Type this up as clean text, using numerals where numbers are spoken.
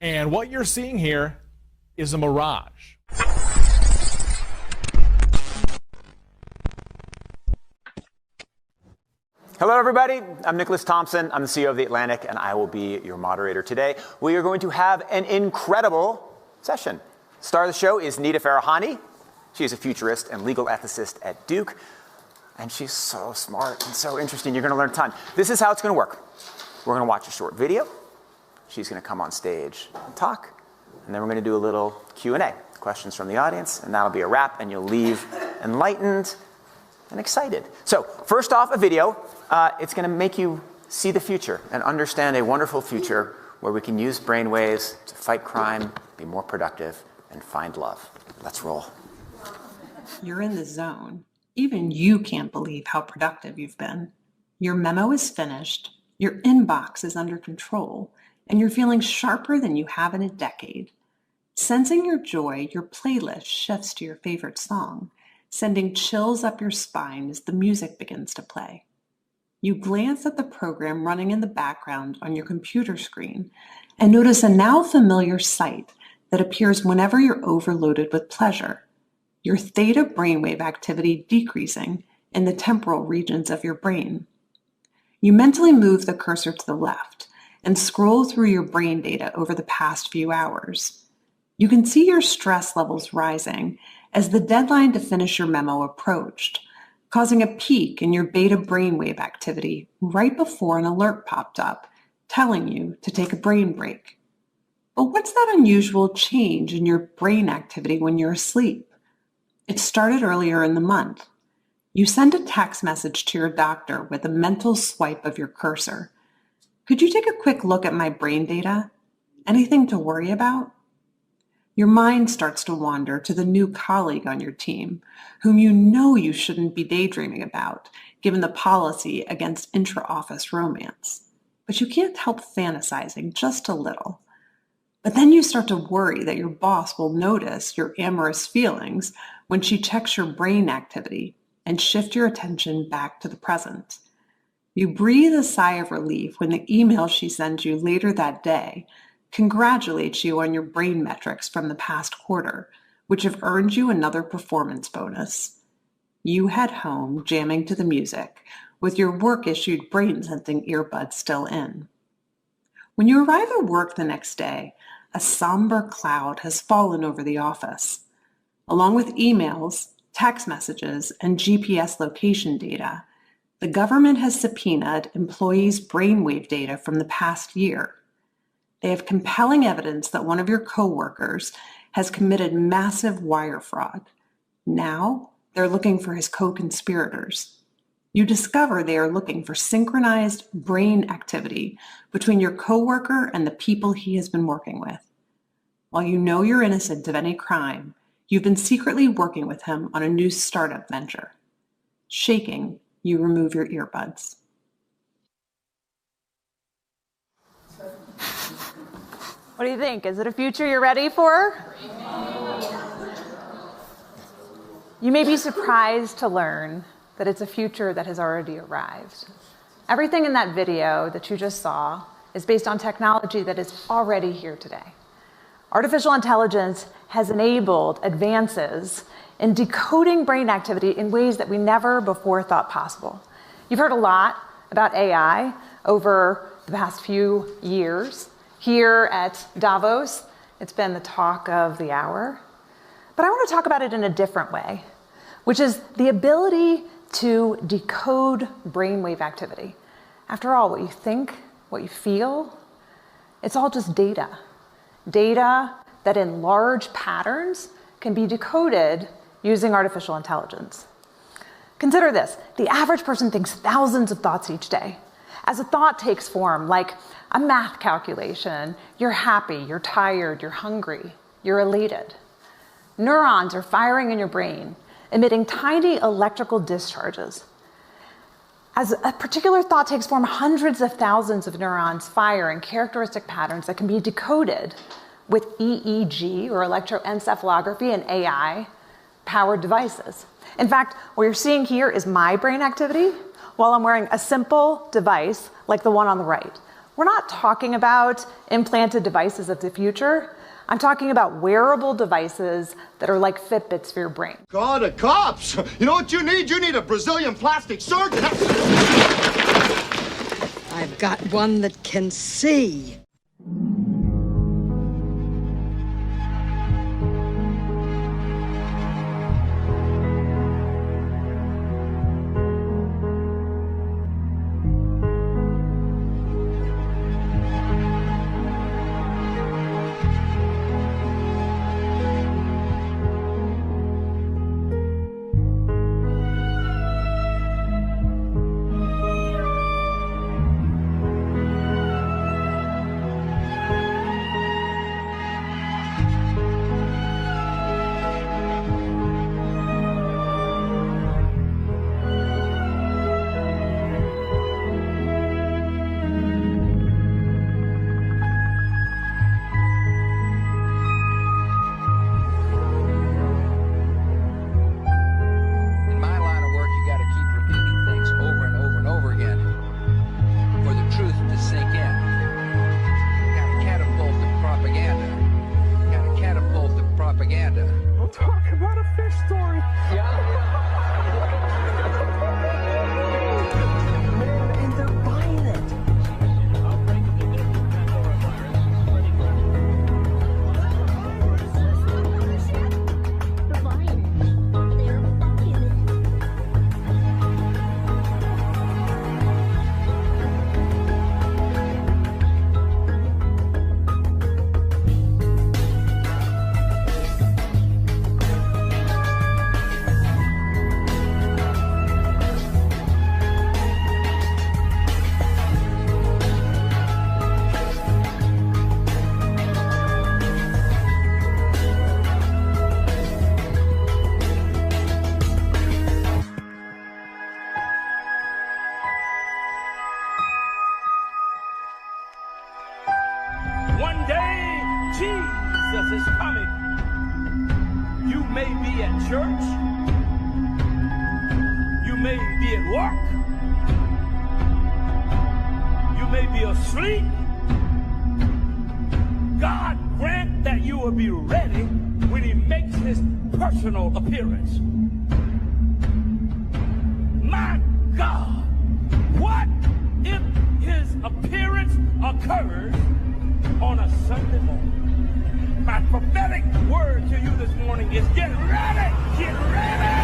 And what you're seeing here is a mirage. Hello, everybody. I'm Nicholas Thompson. I'm the CEO of The Atlantic, and I will be your moderator today. We are going to have an incredible session. Star of the show is Nita Farahani. She is a futurist and legal ethicist at Duke, and she's so smart and so interesting. You're going to learn a ton. This is how it's going to work. We're going to watch a short video. She's going to come on stage and talk, and then we're going to do a little Q&A, questions from the audience, and that'll be a wrap, and you'll leave enlightened and excited. So first off, a video. It's going to make you see the future and understand a wonderful future where we can use brainwaves to fight crime, be more productive, and find love. Let's roll. You're in the zone. Even you can't believe how productive you've been. Your memo is finished, your inbox is under control, and you're feeling sharper than you have in a decade. Sensing your joy, your playlist shifts to your favorite song, sending chills up your spine as the music begins to play. You glance at the program running in the background on your computer screen and notice a now familiar sight that appears whenever you're overloaded with pleasure. Your theta brainwave activity decreasing in the temporal regions of your brain. You mentally move the cursor to the left and scroll through your brain data over the past few hours. You can see your stress levels rising as the deadline to finish your memo approached, causing a peak in your beta brainwave activity right before an alert popped up, telling you to take a brain break. But what's that unusual change in your brain activity when you're asleep? It started earlier in the month. You send a text message to your doctor with a mental swipe of your cursor. Could you take a quick look at my brain data? Anything to worry about? Your mind starts to wander to the new colleague on your team, whom you know you shouldn't be daydreaming about, given the policy against intra-office romance. But you can't help fantasizing just a little. But then you start to worry that your boss will notice your amorous feelings when she checks your brain activity and shift your attention back to the present. You breathe a sigh of relief when the email she sends you later that day congratulates you on your brain metrics from the past quarter, which have earned you another performance bonus. You head home jamming to the music, with your work-issued brain-sensing earbuds still in. When you arrive at work the next day, a somber cloud has fallen over the office. Along with emails, text messages, and GPS location data, the government has subpoenaed employees' brainwave data from the past year. They have compelling evidence that one of your coworkers has committed massive wire fraud. Now, they're looking for his co-conspirators. You discover they are looking for synchronized brain activity between your coworker and the people he has been working with. While you know you're innocent of any crime, you've been secretly working with him on a new startup venture. Shaking, you remove your earbuds. What do you think? Is it a future you're ready for? You may be surprised to learn that it's a future that has already arrived. Everything in that video that you just saw is based on technology that is already here today. Artificial intelligence has enabled advances in decoding brain activity in ways that we never before thought possible. You've heard a lot about AI over the past few years. Here at Davos, it's been the talk of the hour. But I want to talk about it in a different way, which is the ability to decode brainwave activity. After all, what you think, what you feel, it's all just data. Data that in large patterns can be decoded using artificial intelligence. Consider this. The average person thinks thousands of thoughts each day. As a thought takes form, like a math calculation, you're happy, you're tired, you're hungry, you're elated. Neurons are firing in your brain, emitting tiny electrical discharges. As a particular thought takes form, hundreds of thousands of neurons fire in characteristic patterns that can be decoded with EEG, or electroencephalography, and AI-powered devices. In fact, what you're seeing here is my brain activity while I'm wearing a simple device like the one on the right, We're not talking about implanted devices of the future. I'm talking about wearable devices that are like Fitbits for your brain. God, the cops! You know what you need? You need a Brazilian plastic surgeon. I've got one that can see. One day, Jesus is coming. You may be at church. You may be at work. You may be asleep. God grant that you will be ready when he makes his personal appearance. My God, what if his appearance occurs on a Sunday morning? My prophetic word to you this morning is get ready, get ready.